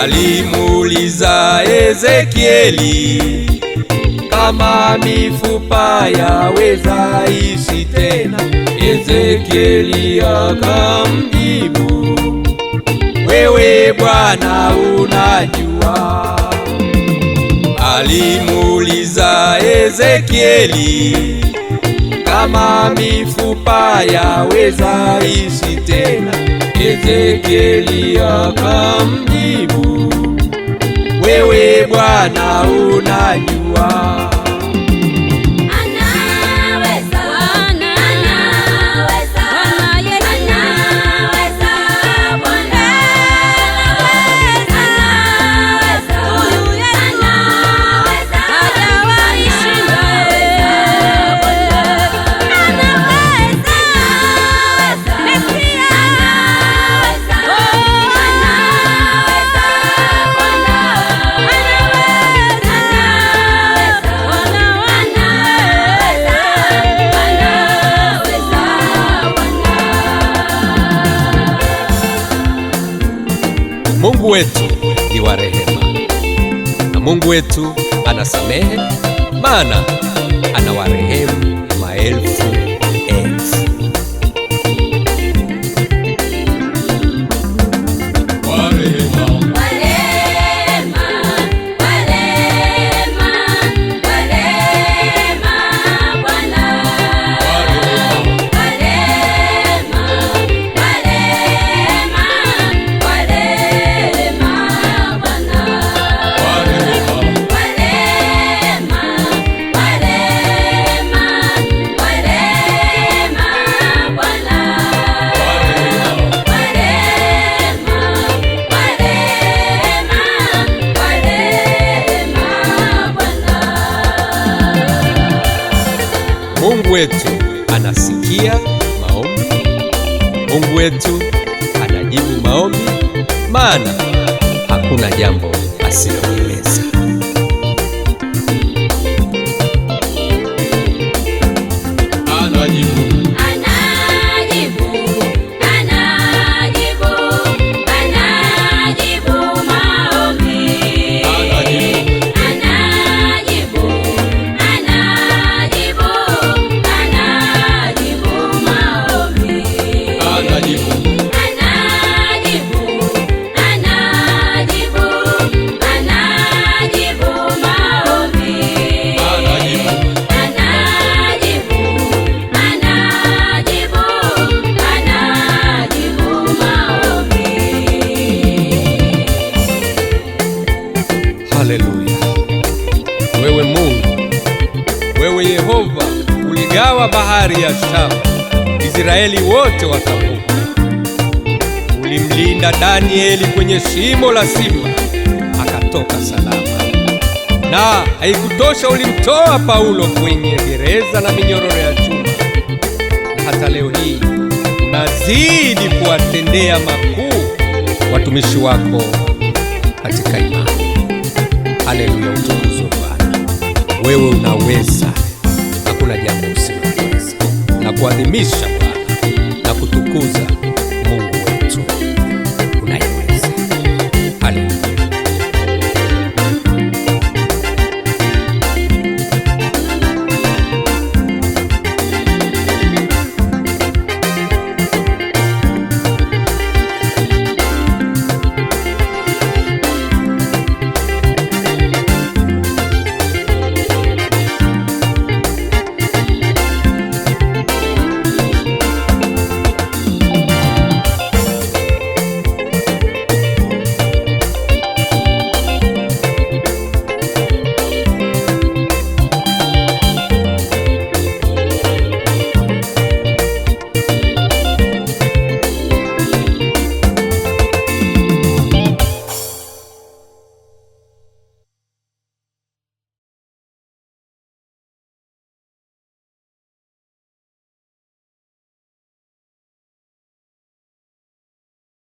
Alimuuliza Ezekieli kama mifupa yaweza ishi tena. Ezekieli akamjibu, wewe Bwana unajua. Alimuuliza Ezekieli kama mifupa yaweza ishi tena. Ezekieli akamjibu, wewe Bwana unajua. Mungu wetu ni wa rehema, na Mungu wetu anasamehe, maana anawarehemu maelfu elfu. Mungu wetu anasikia maombi, Mungu wetu anajibu maombi, maana hakuna jambo asiloweza. Haleluya. Wewe Mungu, wewe Yehova, uligawa bahari ya Shamu, Israeli wote wakavuka. Ulimlinda Danieli kwenye shimo la simba, akatoka salama. Na haikutosha, ulimtoa Paulo kwenye gereza na minyororo ya chuma. Na hata leo hii unazidi kuwatendea makuu watumishi wako katika imani. Haleluya, utukuzwe Bwana. Wewe unaweza, hakuna jambo usiloweza. Na kuadhimisha